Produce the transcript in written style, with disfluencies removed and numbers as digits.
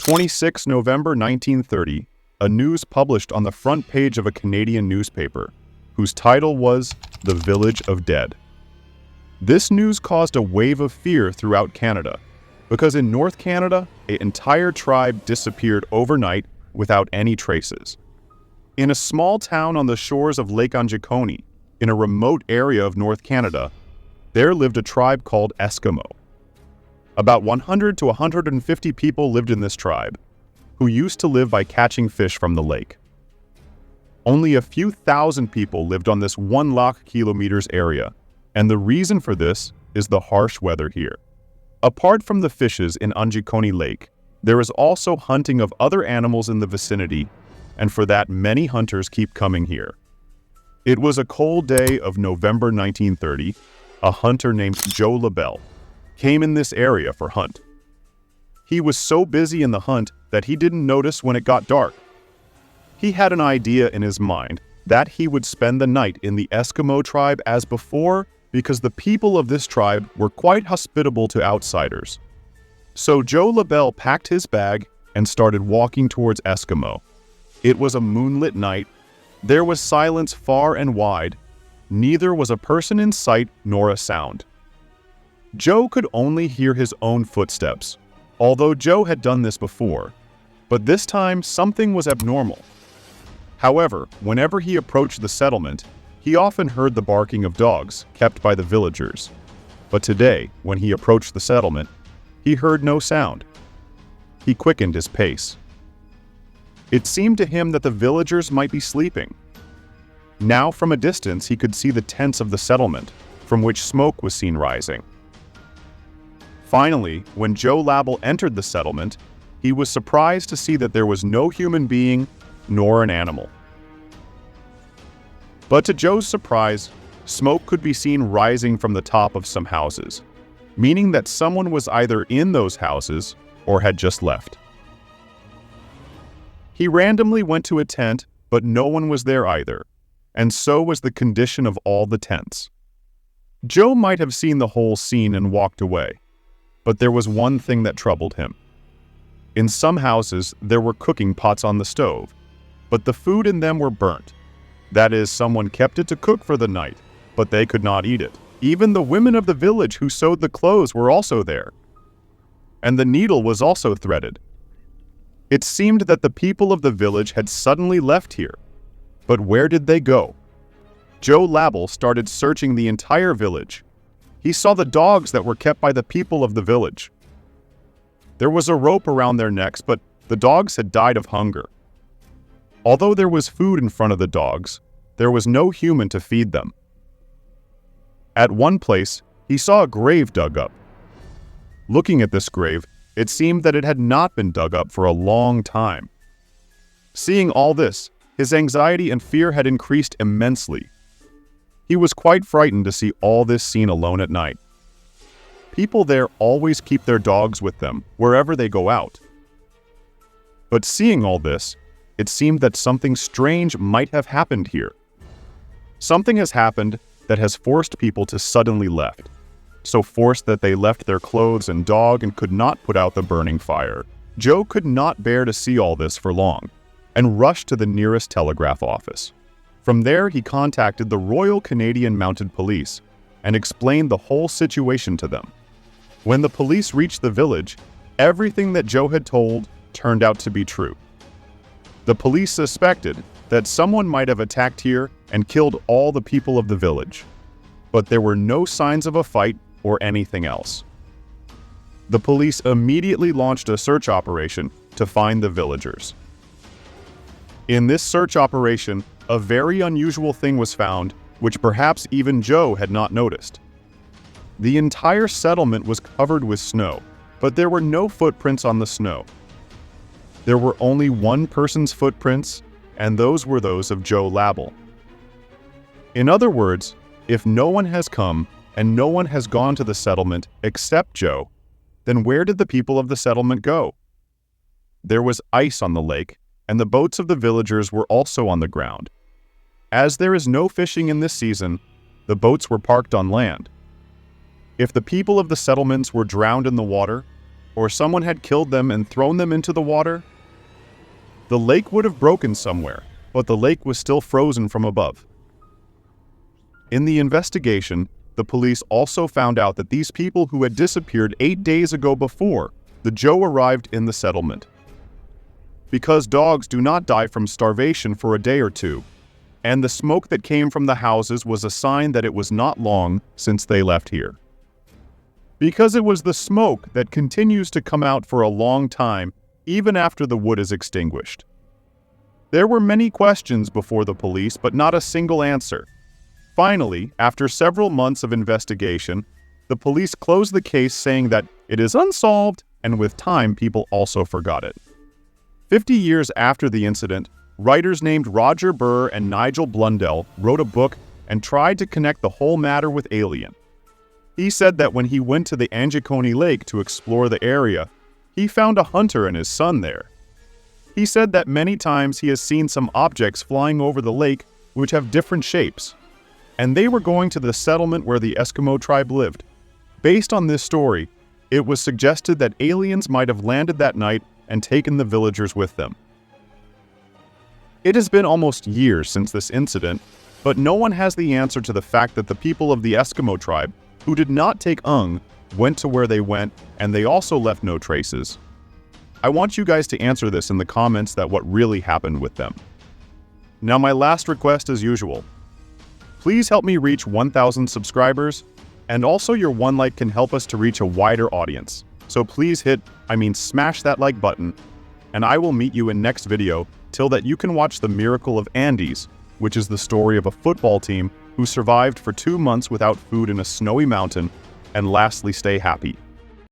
26 November 1930, a news published on the front page of a Canadian newspaper, whose title was The Village of Dead. This news caused a wave of fear throughout Canada, because in North Canada, an entire tribe disappeared overnight without any traces. In a small town on the shores of Lake Eskimo, in a remote area of North Canada, there lived a tribe called Eskimo. About 100 to 150 people lived in this tribe, who used to live by catching fish from the lake. Only a few thousand people lived on this 1 lakh kilometers area, and the reason for this is the harsh weather here. Apart from the fishes in Eskimo Lake, there is also hunting of other animals in the vicinity, and for that many hunters keep coming here. It was a cold day of November 1930. A hunter named Joe LaBelle came in this area for hunt. He was so busy in the hunt that he didn't notice when it got dark. He had an idea in his mind that he would spend the night in the Eskimo tribe as before, because the people of this tribe were quite hospitable to outsiders. So Joe LaBelle packed his bag and started walking towards Eskimo. It was a moonlit night. There was silence far and wide. Neither was a person in sight nor a sound. Joe could only hear his own footsteps, although Joe had done this before, but this time something was abnormal. However, whenever he approached the settlement, he often heard the barking of dogs kept by the villagers. But today, when he approached the settlement, he heard no sound. He quickened his pace. It seemed to him that the villagers might be sleeping. Now, from a distance, he could see the tents of the settlement, from which smoke was seen rising. Finally, when Joe LaBelle entered the settlement, he was surprised to see that there was no human being nor an animal. But to Joe's surprise, smoke could be seen rising from the top of some houses, meaning that someone was either in those houses or had just left. He randomly went to a tent, but no one was there either, and so was the condition of all the tents. Joe might have seen the whole scene and walked away, but there was one thing that troubled him. In some houses, there were cooking pots on the stove, but the food in them were burnt. That is, someone kept it to cook for the night, but they could not eat it. Even the women of the village who sewed the clothes were also there. And the needle was also threaded. It seemed that the people of the village had suddenly left here. But where did they go? Joe LaBelle started searching the entire village. He saw the dogs that were kept by the people of the village. There was a rope around their necks, but the dogs had died of hunger. Although there was food in front of the dogs, there was no human to feed them. At one place, he saw a grave dug up. Looking at this grave, it seemed that it had not been dug up for a long time. Seeing all this, his anxiety and fear had increased immensely. He was quite frightened to see all this scene alone at night. People there always keep their dogs with them wherever they go out. But seeing all this, it seemed that something strange might have happened here. Something has happened that has forced people to suddenly left. So forced that they left their clothes and dog and could not put out the burning fire. Joe could not bear to see all this for long, and rushed to the nearest telegraph office. From there, he contacted the Royal Canadian Mounted Police and explained the whole situation to them. When the police reached the village, everything that Joe had told turned out to be true. The police suspected that someone might have attacked here and killed all the people of the village, but there were no signs of a fight or anything else. The police immediately launched a search operation to find the villagers. In this search operation, a very unusual thing was found, which perhaps even Joe had not noticed. The entire settlement was covered with snow, but there were no footprints on the snow. There were only one person's footprints, and those were those of Joe LaBelle. In other words, if no one has come and no one has gone to the settlement except Joe, then where did the people of the settlement go? There was ice on the lake, and the boats of the villagers were also on the ground. As there is no fishing in this season, the boats were parked on land. If the people of the settlements were drowned in the water, or someone had killed them and thrown them into the water? The lake would have broken somewhere, but the lake was still frozen from above. In the investigation, the police also found out that these people who had disappeared 8 days ago before the Joe arrived in the settlement. Because dogs do not die from starvation for a day or two, and the smoke that came from the houses was a sign that it was not long since they left here. Because it was the smoke that continues to come out for a long time, even after the wood is extinguished. There were many questions before the police, but not a single answer. Finally, after several months of investigation, the police closed the case saying that it is unsolved, and with time people also forgot it. 50 years after the incident, writers named Roger Burr and Nigel Blundell wrote a book and tried to connect the whole matter with alien. He said that when he went to the Angiconi Lake to explore the area, he found a hunter and his son there. He said that many times he has seen some objects flying over the lake which have different shapes, and they were going to the settlement where the Eskimo tribe lived. Based on this story, it was suggested that aliens might have landed that night and taken the villagers with them. It has been almost years since this incident, but no one has the answer to the fact that the people of the Eskimo tribe, who did not take Ung, went to where they went, and they also left no traces. I want you guys to answer this in the comments that what really happened with them. Now my last request as usual. Please help me reach 1,000 subscribers, and also your one like can help us to reach a wider audience. So please smash that like button, and I will meet you in next video. Till that you can watch The Miracle of Andes, which is the story of a football team who survived for 2 months without food in a snowy mountain, and lastly stay happy.